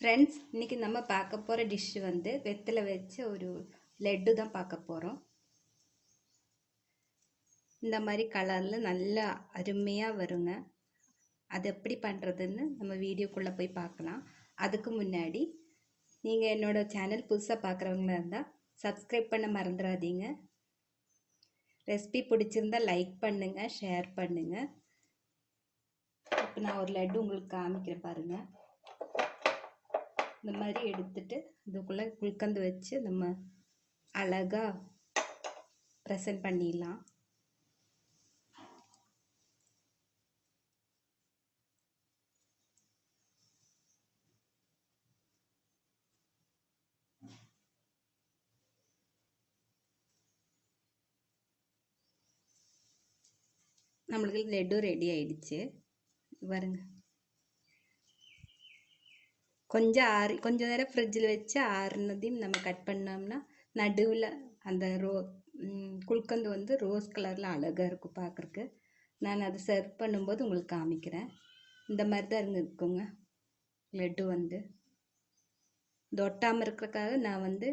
Friends, இன்றைக்கி நம்ம பார்க்க போகிற டிஷ்ஷு வந்து வெத்தலை வச்ச ஒரு லட்டு தான் பார்க்க போகிறோம். இந்த மாதிரி கலரில் நல்லா அருமையாக வருங்க. அது எப்படி பண்ணுறதுன்னு நம்ம வீடியோக்குள்ளே போய் பார்க்கலாம். அதுக்கு முன்னாடி நீங்கள் என்னோடய சேனல் புதுசாக பார்க்குறவங்களா இருந்தால் சப்ஸ்கிரைப் பண்ண மறந்துடாதீங்க. ரெசிபி பிடிச்சிருந்தா லைக் பண்ணுங்கள், ஷேர் பண்ணுங்கள். இப்போ நான் ஒரு லட்டு உங்களுக்கு காமிக்கிறேன் பாருங்கள். இந்த மாதிரி எடுத்துட்டு இதுக்குள்ளே குல்கந்து வச்சு நம்ம அழகாக ப்ரெசன்ட் பண்ணிடலாம். நம்மளுக்கு லட்டு ரெடி ஆயிடுச்சு பாருங்க. கொஞ்ச நேரம் ஃப்ரிட்ஜில் வச்சு ஆறுனதையும் நம்ம கட் பண்ணோம்னா நடுவில் அந்த குல்கந்து வந்து ரோஸ் கலரில் அழகாக இருக்கும் பார்க்குறக்கு. நான் அதை சர்வ் பண்ணும்போது உங்களுக்கு காமிக்கிறேன். இந்த மாதிரி தான் இருக்குங்க லட்டு வந்து. தொட்டாமல் இருக்கிறதுக்காக நான் வந்து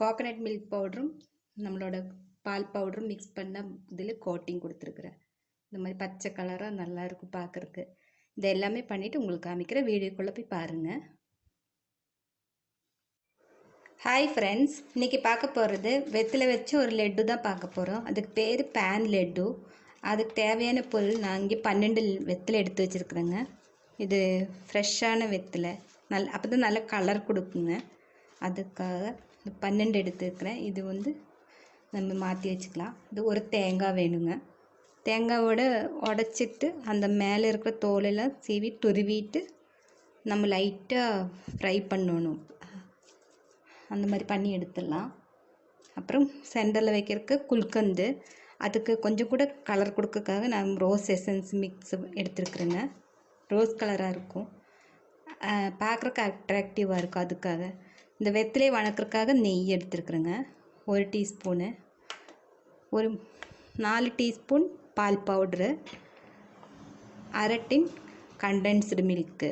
கோகனட் மில்க் பவுடரும் நம்மளோட பால் பவுடரும் மிக்ஸ் பண்ண இதில் கோட்டிங் கொடுத்துருக்குறேன். இந்த மாதிரி பச்சை கலராக நல்லாயிருக்கும் பார்க்குறக்கு. இது எல்லாமே பண்ணிவிட்டு உங்களுக்கு காமிக்கிற வீடியோக்குள்ளே போய் பாருங்கள். ஹாய் ஃப்ரெண்ட்ஸ், இன்றைக்கி பார்க்க போகிறது வெத்தலை வச்சு ஒரு லட்டு தான் பார்க்க போகிறோம். அதுக்கு பேர் பேன் லட்டு. அதுக்கு தேவையான பொருள் நான் இங்கே 12 வெத்தலை எடுத்து வச்சுருக்குறேங்க. இது ஃப்ரெஷ்ஷான வெத்தலை, அப்போ தான் நல்ல கலர் கொடுக்குங்க. அதுக்காக 12 எடுத்துருக்கிறேன். இது வந்து நம்ம மாற்றி வச்சுக்கலாம். இது ஒரு தேங்காய் வேணுங்க. தேங்காவோட உடச்சிட்டு அந்த மேலே இருக்கிற தோலெல்லாம் சீவி துருவிட்டு நம்ம லைட்டாக ஃப்ரை பண்ணணும். அந்த மாதிரி பண்ணி எடுத்துடலாம். அப்புறம் சென்டரில் வைக்கிறதுக்கு குல்கந்து, அதுக்கு கொஞ்சம் கூட கலர் கொடுக்கறதுக்காக நான் ரோஸ் எசன்ஸ் மிக்ஸ் எடுத்துருக்குறேங்க. ரோஸ் கலராக இருக்கும், பார்க்குறக்கு அட்ராக்டிவாக இருக்கும். அதுக்காக இந்த வெத்தலையை வணக்கிறதுக்காக நெய் எடுத்துருக்குறேங்க. 1 டீஸ்பூனு, ஒரு 4 டீஸ்பூன் பால் பவுட்ரு, 1/2 டின் கண்டென்ஸ்டு மில்க்கு.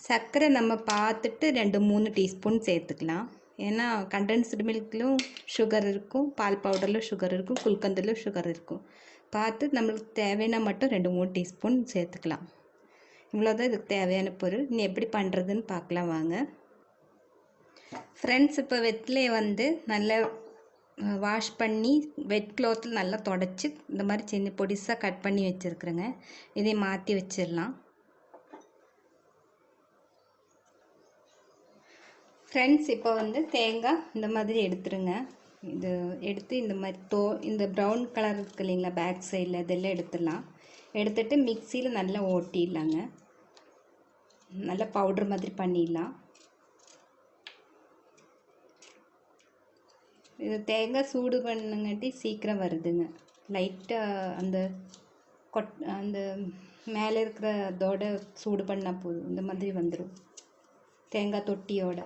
சர்க்கரை நம்ம பார்த்துட்டு 2-3 டீஸ்பூன் சேர்த்துக்கலாம். ஏன்னா கண்டென்ஸ்டு மில்க்லையும் சுகர் இருக்கும், பால் பவுடரில் சுகர் இருக்கும், குல்கந்தில் சுகர் இருக்கும். பார்த்து நம்மளுக்கு தேவையான மட்டும் 2-3 டீஸ்பூன் சேர்த்துக்கலாம். இவ்வளோதான் இதுக்கு தேவையான பொருள். இனி எப்படி பண்ணுறதுன்னு பார்க்கலாம் வாங்க. ஃப்ரெண்ட்ஸ், இப்போ வெத்தலையை வந்து நல்லா வாஷ் பண்ணி வெட் கிளாத்தில் நல்லா தொடச்சி இந்த மாதிரி சின்ன பொடிசாக கட் பண்ணி வச்சுருக்குறேங்க. இதை மாற்றி வச்சிடலாம். ஃப்ரெண்ட்ஸ், இப்போ வந்து தேங்காய் இந்த மாதிரி எடுத்துருங்க. இது எடுத்து இந்த மாதிரி இந்த ப்ரௌன் கலர் இருக்கு இல்லைங்களா, பேக் சைடில் இதெல்லாம் எடுத்துடலாம். எடுத்துட்டு மிக்சியில் நல்லா ஓட்டிடலாங்க. நல்லா பவுட்ரு மாதிரி பண்ணிடலாம். இது தேங்காய் சூடு பண்ணுங்காட்டி சீக்கிரம் வருதுங்க. லைட்டாக அந்த மேலே இருக்கிற அதோட சூடு பண்ணால் போதும், இந்த மாதிரி வந்துடும். தேங்காய் தொட்டியோட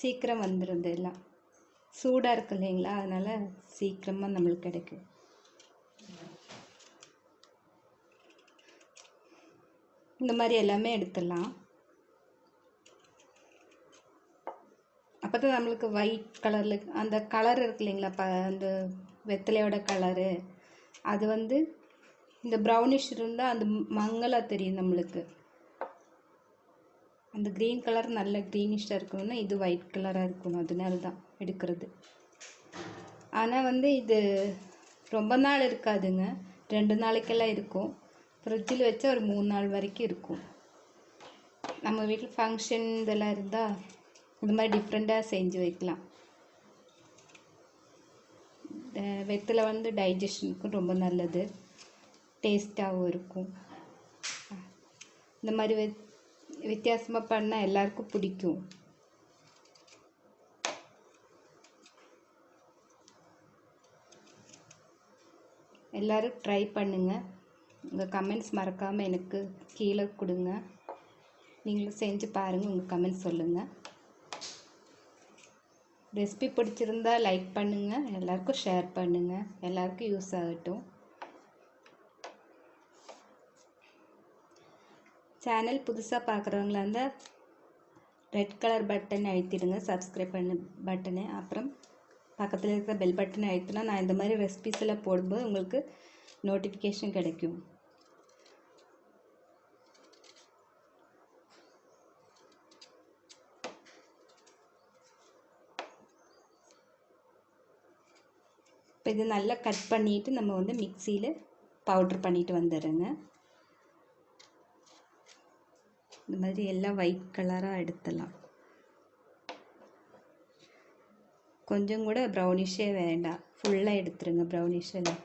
சீக்கிரம் வந்துடும். இதெல்லாம் சூடாக இருக்கு இல்லைங்களா, அதனால் சீக்கிரமாக நம்மளுக்கு கிடைக்கும். இந்த மாதிரி எல்லாமே எடுத்துடலாம். அப்போ தான் நம்மளுக்கு ஒயிட் கலரில் அந்த கலர் இருக்கு இல்லைங்களா, அந்த வெத்தலையோட கலரு அது வந்து இந்த ப்ரௌனிஷ் இருந்தால் அந்த மங்கலாக தெரியும் நம்மளுக்கு. அந்த க்ரீன் கலர் நல்ல க்ரீனிஷாக இருக்கணும்னா இது ஒயிட் கலராக இருக்கணும். அதனால தான் எடுக்கிறது. ஆனால் வந்து இது ரொம்ப நாள் இருக்காதுங்க, 2 நாளைக்கெல்லாம் இருக்கும். ஃப்ரிட்ஜில் வச்சா ஒரு 3 நாள் வரைக்கும் இருக்கும். நம்ம வீட்டில் ஃபங்க்ஷன் இதெல்லாம் இருந்தால் இந்த மாதிரி டிஃப்ரெண்ட்டாக செஞ்சு வைக்கலாம். வெத்தலை வந்து டைஜஷனுக்கும் ரொம்ப நல்லது, டேஸ்ட்டாகவும் இருக்கும். இந்த மாதிரி வித்தியாசமாக பண்ணால் எல்லாருக்கும் பிடிக்கும். எல்லோரும் ட்ரை பண்ணுங்கள். உங்கள் கமெண்ட்ஸ் மறக்காமல் எனக்கு கீழே கொடுங்க. நீங்களும் செஞ்சு பாருங்கள், உங்கள் கமெண்ட்ஸ் சொல்லுங்கள். ரெசிபி பிடிச்சிருந்தா லைக் பண்ணுங்கள், எல்லாருக்கும் ஷேர் பண்ணுங்கள், எல்லாருக்கும் யூஸ் ஆகட்டும். சேனல் புதுசாக பார்க்குறவங்களா இருந்தால் ரெட் கலர் பட்டன் அழுத்திடுங்க, சப்ஸ்கிரைப் பண்ண பட்டனை. அப்புறம் பக்கத்தில் இருக்கிற பெல் பட்டனை அழுத்தினா நான் இந்த மாதிரி ரெசிபிஸ் எல்லாம் போடும்போது உங்களுக்கு நோட்டிஃபிகேஷன் கிடைக்கும். இப்போ இது நல்லா கட் பண்ணிவிட்டு நம்ம வந்து மிக்சியில் பவுட்ரு பண்ணிட்டு வந்துடுங்க. இந்த மாதிரி எல்லாம் ஒயிட் கலராக எடுத்துடலாம். கொஞ்சம் கூட ப்ரௌனிஷே வேண்டாம், ஃபுல்லாக எடுத்துருங்க ப்ரௌனிஷ் எல்லாம்.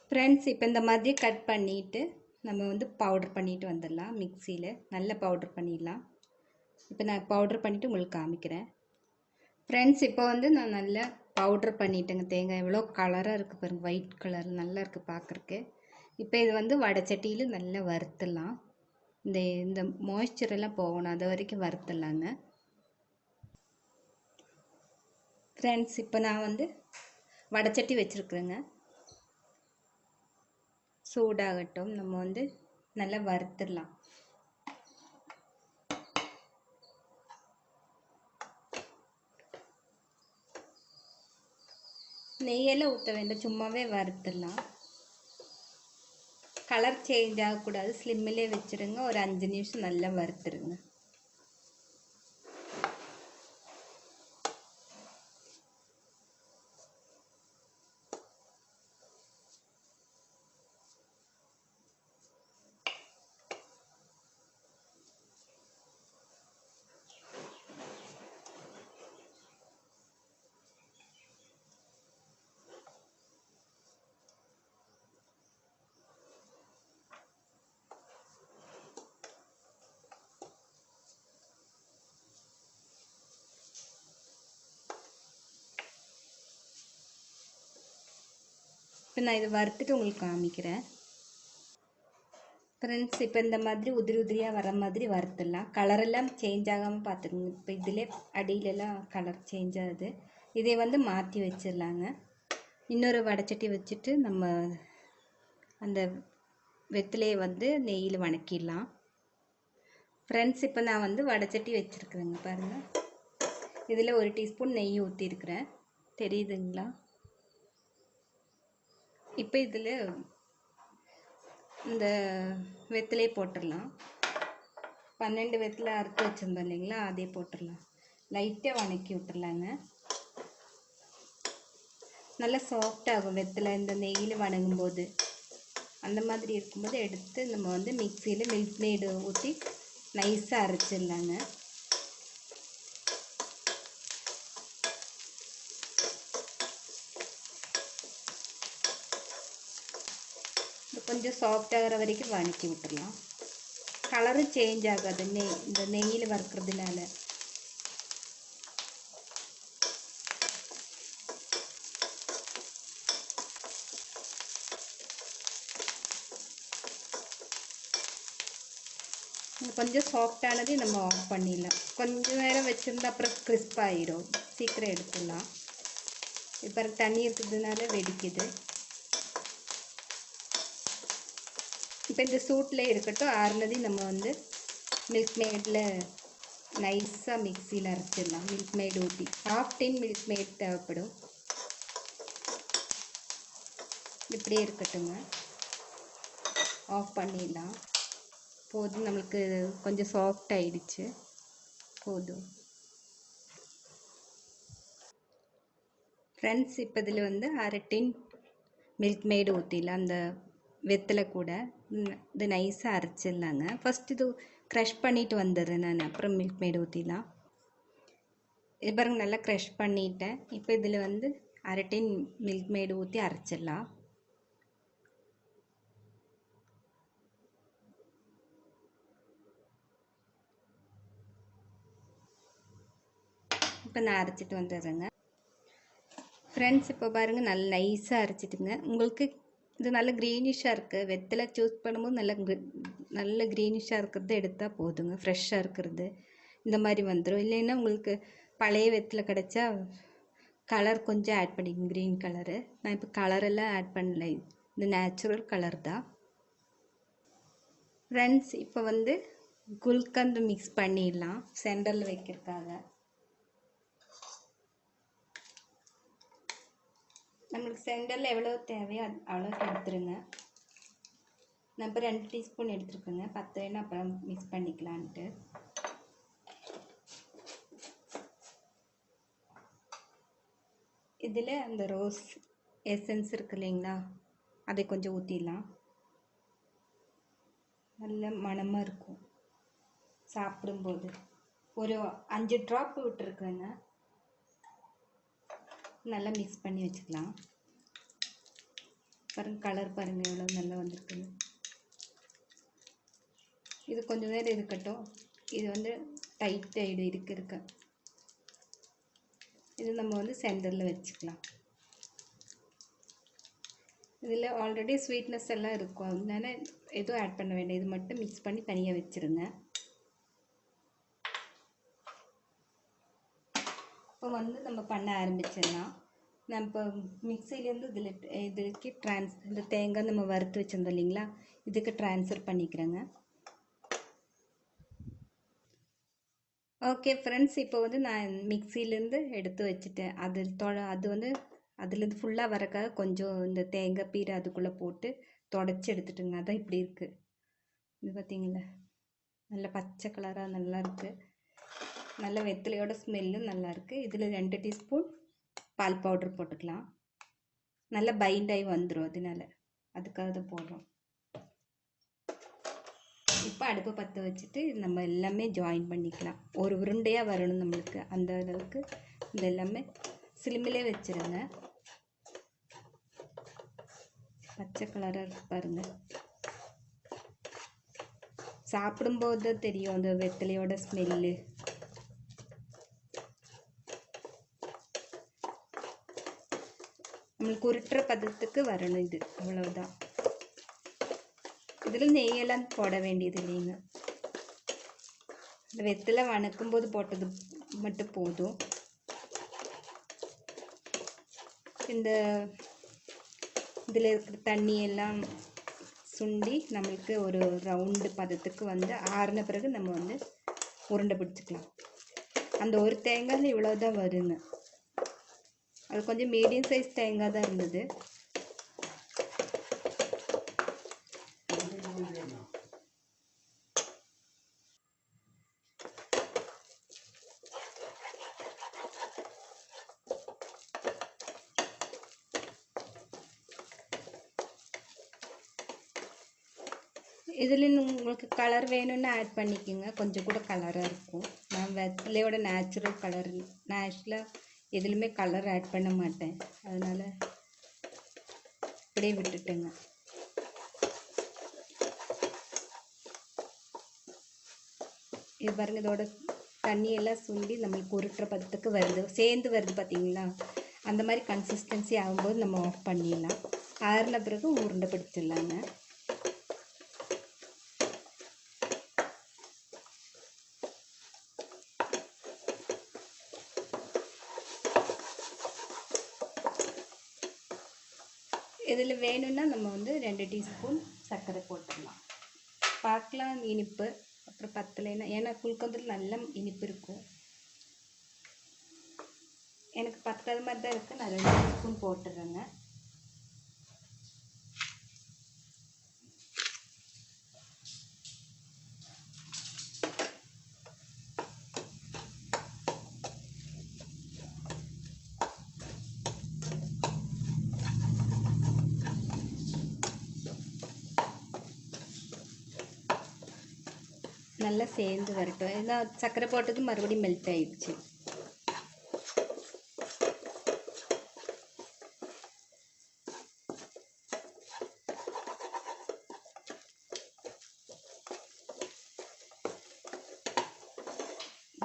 ஃப்ரெண்ட்ஸ், இப்போ இந்த மாதிரி கட் பண்ணிவிட்டு நம்ம வந்து பவுட்ரு பண்ணிட்டு வந்துடலாம். மிக்சியில் நல்ல பவுட்ரு பண்ணிடலாம். இப்போ நான் பவுட்ரு பண்ணிவிட்டு உங்களுக்கு காமிக்கிறேன். ஃப்ரெண்ட்ஸ், இப்போ வந்து நான் நல்லா பவுட்ரு பண்ணிட்டேங்க. தேங்காய் எவ்வளோ கலராக இருக்குது பாருங்கள், ஒயிட் கலர் நல்லா இருக்குது பார்க்குறக்கு. இப்போ இது வந்து வடைச்சட்டியில் நல்லா வறுத்துடலாம். இந்த இந்த மாய்ஸ்சரெல்லாம் போகணும், அது வரைக்கும் வறுத்துடலாங்க. ஃப்ரெண்ட்ஸ், இப்போ நான் வந்து வடைச்சட்டி வச்சுருக்குறேங்க, சூடாகட்டும். நம்ம வந்து நல்லா வறுத்துடலாம். நெய்யெல்லாம் ஊற்ற வேண்டாம், சும்மாவே வறுத்துடலாம். கலர் சேஞ்ச் ஆகக்கூடாது, ஸ்லிம்மிலே வச்சுருங்க. ஒரு 5 நிமிஷம் நல்லா வறுத்துருங்க. இப்போ நான் இதை வறுத்துட்டு உங்களுக்கு காமிக்கிறேன். ஃப்ரெண்ட்ஸ், இப்போ இந்த மாதிரி உதிரி உதிரியாக வர மாதிரி வறுத்துடலாம். கலரெல்லாம் சேஞ்ச் ஆகாமல் பார்த்துக்குங்க. இப்போ இதில் அடியிலெல்லாம் கலர் சேஞ்ச் ஆகுது. இதை வந்து மாற்றி வச்சிடலாங்க. இன்னொரு வடைச்சட்டி வச்சுட்டு நம்ம அந்த வெத்திலையை வந்து நெய்யில் வணக்கிடலாம். ஃப்ரெண்ட்ஸ், இப்போ நான் வந்து வடைச்சட்டி வச்சுருக்குறேங்க பாருங்கள். இதில் 1 டீஸ்பூன் நெய் ஊற்றிருக்கிறேன், தெரியுதுங்களா? இப்போ இதில் இந்த வெத்திலையை போட்டுடலாம். 12 வெத்திலை அறுத்து வச்சுருந்தோம் இல்லைங்களா, அதே போட்டுடலாம். லைட்டாக வணக்கி விட்டுறலாங்க. நல்லா சாஃப்டாகும் வெத்திலை இந்த நெய்யில் வணங்கும்போது. அந்த மாதிரி இருக்கும்போது எடுத்து நம்ம வந்து மிக்சியில் மில்க் மேடு ஊற்றி நைஸாக அரைச்சிடலாங்க. கொஞ்சம் சாஃப்டாகிற வரைக்கும் வணக்கி விட்டுடலாம். கலரும் சேஞ்ச் ஆகாது இந்த நெய்யில் வறுக்கிறதுனால. கொஞ்சம் சாஃப்டானது நம்ம ஆஃப் பண்ணிடலாம். கொஞ்சம் நேரம் வச்சுருந்தா அப்புறம் கிறிஸ்பாகிடும், சீக்கிரம் எடுத்துடலாம். இப்போ தண்ணி இருக்கிறதுனால வெடிக்குது. இப்போ இந்த சூட்டில் இருக்கட்டும், ஆறுனதையும் நம்ம வந்து மில்க் மேடில் நைஸாக மிக்சியில் அரைச்சிடலாம். மில்க் மேட் ஊற்றி 1/2 டின் மில்க் மேட் தேவைப்படும். இப்படியே இருக்கட்டுங்க, ஆஃப் பண்ணிடலாம். போதும், நம்மளுக்கு கொஞ்சம் சாஃப்ட் ஆயிடுச்சு, போதும். ஃப்ரெண்ட்ஸ், இப்போ இதில் வந்து 1/2 டின் மில்க் மேடு ஊற்றிடலாம். அந்த வெத்தலை கூட இது நைஸாக அரைச்சிடலாங்க. ஃபஸ்ட் இது க்ரஷ் பண்ணிவிட்டு வந்துடுறேன் நான், அப்புறம் மில்க் மேடு ஊற்றிடலாம். இது பாருங்க, நல்லா க்ரஷ் பண்ணிட்டேன். இப்போ இதில் வந்து 1/2 டின் மில்க் மேடு ஊற்றி அரைச்சிடலாம். இப்போ நான் அரைச்சிட்டு வந்துடுறேங்க. ஃப்ரெண்ட்ஸ், இப்போ பாருங்கள் நல்லா நைஸாக அரைச்சிட்டுங்க. உங்களுக்கு இது நல்ல க்ரீனிஷாக இருக்குது. வெத்தலை சூஸ் பண்ணும்போது நல்ல க்ரீனிஷாக இருக்கிறது எடுத்தால் போதுங்க. ஃப்ரெஷ்ஷாக இருக்கிறது இந்த மாதிரி வந்துடும். இல்லைன்னா உங்களுக்கு பழைய வெத்தலை கிடச்சா கலர் கொஞ்சம் ஆட் பண்ணிக்கோங்க, க்ரீன் கலரு. நான் இப்போ கலரெல்லாம் ஆட் பண்ணல, இது நேச்சுரல் கலர் தான். ஃப்ரெண்ட்ஸ், இப்போ வந்து குல்கந்த் மிக்ஸ் பண்ணிடலாம் சென்டரில் வைக்கிறதுக்காக. நம்மளுக்கு சென்டரில் எவ்வளோ தேவையோ அவ்வளோ எடுத்துருங்க. நான் இப்போ 2 டீஸ்பூன் எடுத்துருக்கேங்க. 10 வேணா அப்புறம் மிக்ஸ் பண்ணிக்கலான்ட்டு. இதில் அந்த ரோஸ் எசன்ஸ் இருக்கு இல்லைங்களா, அதை கொஞ்சம் ஊற்றிடலாம். நல்ல மணமாக இருக்கும் சாப்பிடும்போது. ஒரு 5 ட்ராப் விட்டுருக்குறேங்க. நல்லா மிக்ஸ் பண்ணி வச்சுக்கலாம். பாருங்கள், கலர் பாருங்கள் எவ்வளோ நல்லா வந்திருக்குன்னு. இது கொஞ்சம் நேரம் இருக்கட்டும். இது வந்து டைட் ஆகிடும் இருக்க. இது நம்ம வந்து சென்டரில் வச்சுக்கலாம். இதில் ஆல்ரெடி ஸ்வீட்னஸ் எல்லாம் இருக்கும், அதனால எதுவும் ஆட் பண்ண வேண்டாம். இது மட்டும் மிக்ஸ் பண்ணி தனியாக வச்சுருங்க. இப்போ வந்து நம்ம பண்ண ஆரம்பிச்சிடலாம். நான் இப்போ மிக்சிலேருந்து இதுக்கு இந்த தேங்காய் நம்ம வறுத்து வச்சுருந்தோம் இல்லைங்களா, இதுக்கு ட்ரான்ஸ்ஃபர் பண்ணிக்கிறேங்க. ஓகே ஃப்ரெண்ட்ஸ், இப்போ வந்து நான் மிக்சிலேருந்து எடுத்து வச்சுட்டேன். அது வந்து அதுலேருந்து ஃபுல்லாக வரக்காக கொஞ்சம் இந்த தேங்காய் பீரை அதுக்குள்ளே போட்டு தொடச்சி எடுத்துட்டுங்க. அதான் இப்படி இருக்குது. இது பார்த்தீங்களா, நல்ல பச்சை கலராக நல்லா இருக்குது. நல்ல வெத்தலையோட ஸ்மெல்லும் நல்லாயிருக்கு. இதில் 2 டீஸ்பூன் பால் பவுடர் போட்டுக்கலாம். நல்லா பைண்ட் ஆகி வந்துடும், அதுக்காக தான் போடுறோம். இப்போ அடுப்பை பற்ற வச்சுட்டு நம்ம எல்லாமே ஜாயின் பண்ணிக்கலாம். ஒரு உருண்டையாக வரணும் நம்மளுக்கு, அந்த அளவுக்கு இந்த எல்லாமே சிலிமிலே வச்சுருங்க. பச்சை கலராக இருக்கு பாருங்கள். சாப்பிடும்போது தான் தெரியும் அந்த வெத்தலையோட ஸ்மெல்லு. நம்மளுக்கு உருட்டுற பதத்துக்கு வரணும் இது, அவ்வளவுதான். இதில் நெய்யெல்லாம் போட வேண்டியது இல்லைங்க. இந்த வெத்தலை வணக்கும் போது போட்டது மட்டும் போதும். இதில் இருக்கிற தண்ணியெல்லாம் சுண்டி நம்மளுக்கு ஒரு ரவுண்டு பதத்துக்கு வந்து ஆறின பிறகு நம்ம வந்து உருண்டை பிடிச்சிக்கலாம். அந்த ஒரு தேங்காயில் இவ்வளோதான் வருங்க. அது கொஞ்சம் மீடியம் சைஸ் தேங்காய் தான் இருந்தது. இதில் உங்களுக்கு கலர் வேணும்னு ஆட் பண்ணிக்கோங்க, கொஞ்சம் கூட கலராக இருக்கும். நான் வெத்தலையோட நேச்சுரல் கலர், நேச்சுரலாக எதுலையுமே கலர் ஆட் பண்ண மாட்டேன், அதனால் இப்படியே விட்டுட்டேங்க. இது பாருங்கள், இதோட தண்ணியெல்லாம் சுண்டி நம்மளுக்கு உருட்டுற பதத்துக்கு வருது, சேர்ந்து வருது பார்த்தீங்களா. அந்த மாதிரி கன்சிஸ்டன்சி ஆகும்போது நம்ம ஆஃப் பண்ணிடலாம். ஆறின பிறகு உருண்டை பிடிச்சிடலாங்க. இதில் வேணும்னா நம்ம வந்து 2 டீஸ்பூன் சர்க்கரை போட்டுடலாம். பார்க்கலாம் இனிப்பு, அப்புறம் பத்தலைன்னா, ஏன்னா குல்கந்தில் நல்ல இனிப்பு இருக்கும். எனக்கு பத்தாத மாதிரி தான் இருக்குது, நான் 2 டீஸ்பூன் போட்டுடுறேங்க. நல்லா சேர்ந்து வரட்டும். ஏன்னா சர்க்கரை போட்டது மறுபடியும் மெல்ட் ஆயிடுச்சு.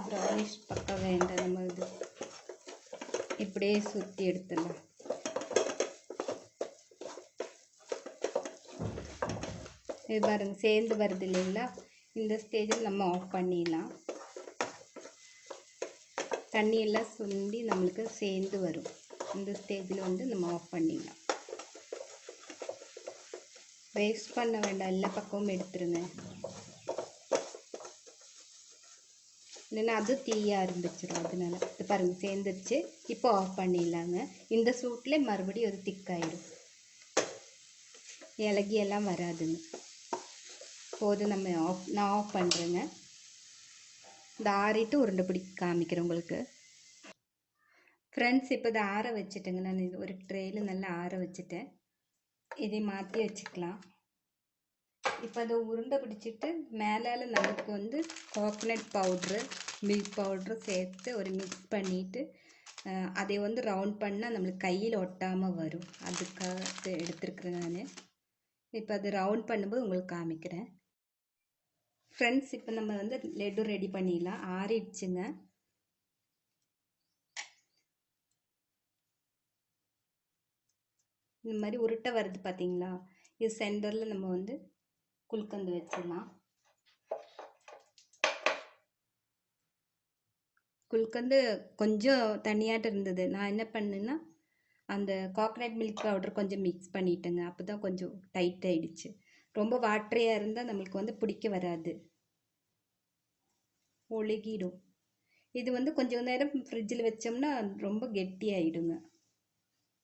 ப்ரௌனிஷ் பக்கம் வேண்டாம், நம்ம இது இப்படியே சுற்றி எடுத்துடலாம். இது பாருங்க சேர்ந்து வருது இல்லைங்களா? இந்த ஸ்டேஜில் நம்ம ஆஃப் பண்ணிடலாம். தண்ணியெல்லாம் சுண்டி நம்மளுக்கு சேர்ந்து வரும். இந்த ஸ்டேஜில் வந்து நம்ம ஆஃப் பண்ணிடலாம். வேஸ்ட் பண்ண வேண்டாம், எல்லா பக்கமும் எடுத்துருங்க. இல்லைன்னா அது தீய ஆரம்பிச்சிடும். அதனால இது பாருங்கள் சேர்ந்துருச்சு. இப்போ ஆஃப் பண்ணிடலாங்க. இந்த சூட்டில் மறுபடியும் அது திக்காயிடும், இலகியெல்லாம் வராதுங்க. போதும், நான் ஆஃப் பண்ணுறேங்க. இந்த ஆறிட்டு உருண்டை பிடிக்க காமிக்கிறேன் உங்களுக்கு. ஃப்ரெண்ட்ஸ், இப்போ இதை ஆற வச்சுட்டேங்க. நான் இது ஒரு ட்ரேயில் நல்லா ஆற வச்சுட்டேன். இதை மாற்றி வச்சுக்கலாம். இப்போ அதை உருண்டை பிடிச்சிட்டு மேலால் நமக்கு வந்து கோகனட் பவுட்ரு, மில்க் பவுட்ரு சேர்த்து ஒரு மிக்ஸ் பண்ணிவிட்டு அதை வந்து ரவுண்ட் பண்ணால் நம்மளுக்கு கையில் ஒட்டாமல் வரும். அதுக்காக எடுத்துருக்குறேன் நான். இப்போ அது ரவுண்ட் பண்ணும்போது உங்களுக்கு காமிக்கிறேன். ஃப்ரெண்ட்ஸ், இப்போ நம்ம வந்து லட்டு ரெடி பண்ணிடலாம். ஆறிடுச்சுங்க. இந்த மாதிரி உருட்டை வருது பார்த்தீங்களா? இது சென்டரில் நம்ம வந்து குல்கந்து வச்சிடலாம். குல்கந்து கொஞ்சம் தனியாட்டு இருந்தது. நான் என்ன பண்ணேன்னா அந்த கோகனட் மில்க் பவுடர் கொஞ்சம் மிக்ஸ் பண்ணிட்டேங்க. அப்போ தான் கொஞ்சம் டைட் ஆகிடுச்சு. ரொம்ப வாட்டரியாக இருந்தால் நம்மளுக்கு வந்து பிடிக்க வராது, ஒழுகிடும். இது வந்து கொஞ்சம் நேரம் ஃப்ரிட்ஜில் வச்சோம்னா ரொம்ப கெட்டியாகிடுங்க.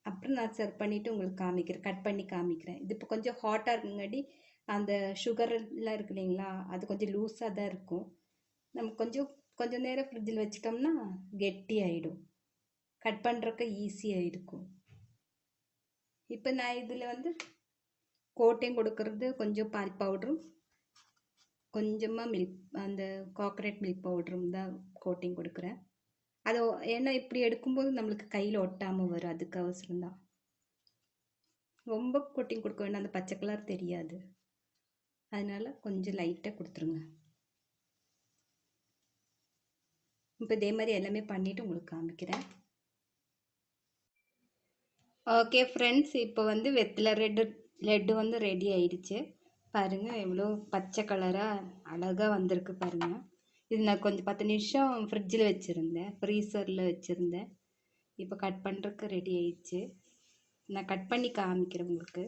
அப்புறம் நான் சர்வ் பண்ணிவிட்டு உங்களுக்கு காமிக்கிறேன், கட் பண்ணி காமிக்கிறேன். இது இப்போ கொஞ்சம் ஹாட்டாக இருக்குங்காட்டி அந்த சுகர்லாம் இருக்கு இல்லைங்களா, அது கொஞ்சம் லூஸாக தான் இருக்கும். நம்ம கொஞ்சம் நேரம் ஃப்ரிட்ஜில் வச்சிட்டோம்னா கெட்டி ஆகிடும், கட் பண்ணுறக்கு ஈஸியாக இருக்கும். இப்போ நான் இதில் வந்து கோட்டிங் கொடுக்கறது கொஞ்சம் பால் பவுடரும் கொஞ்சமாக மில்க், அந்த கோகனட் மில்க் பவுடரும் தான் கோட்டிங் கொடுக்குறேன். அது ஏன்னா இப்படி எடுக்கும்போது நம்மளுக்கு கையில் ஒட்டாமல் வரும், அதுக்கு அவசரம்தான். ரொம்ப கோட்டிங் கொடுக்க வேண்டாம், அந்த பச்சை கலர் தெரியாது. அதனால் கொஞ்சம் லைட்டாக கொடுத்துருங்க. இப்போ இதே மாதிரி எல்லாமே பண்ணிவிட்டு உங்களுக்கு காமிக்கிறேன். ஓகே ஃப்ரெண்ட்ஸ், இப்போ வந்து வெத்தலை லட்டு வந்து ரெடி ஆயிடுச்சு. பாருங்கள் எவ்வளோ பச்சை கலராக அழகாக வந்திருக்கு பாருங்கள். இது நான் கொஞ்சம் 10 நிமிஷம் ஃப்ரிட்ஜில் வச்சுருந்தேன், ஃப்ரீசரில் வச்சுருந்தேன். இப்போ கட் பண்ணுறதுக்கு ரெடி ஆயிடுச்சு. நான் கட் பண்ணி காமிக்கிறேன் உங்களுக்கு.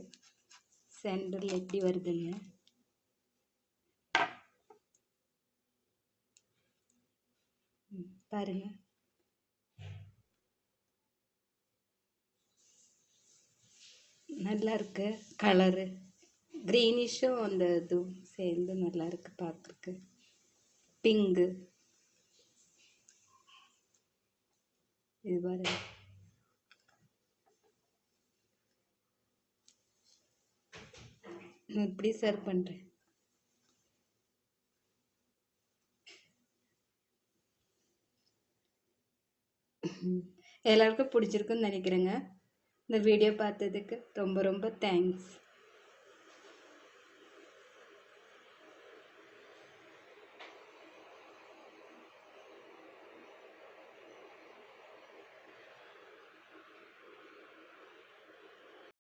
சென்டரில் எப்படி வருதுங்க பாருங்கள். நல்லா இருக்கு கலரு, க்ரீனிஷும் அந்த இதுவும் சேர்ந்து நல்லா இருக்கு பார்க்குறக்கு. பிங்கு இது பாருங்க. நான் இப்படி சர்வ் பண்ணுறேன். எல்லாருக்கும் பிடிச்சிருக்குன்னு நினைக்கிறேங்க. இந்த வீடியோ பார்த்ததுக்கு ரொம்ப ரொம்ப தேங்க்ஸ்.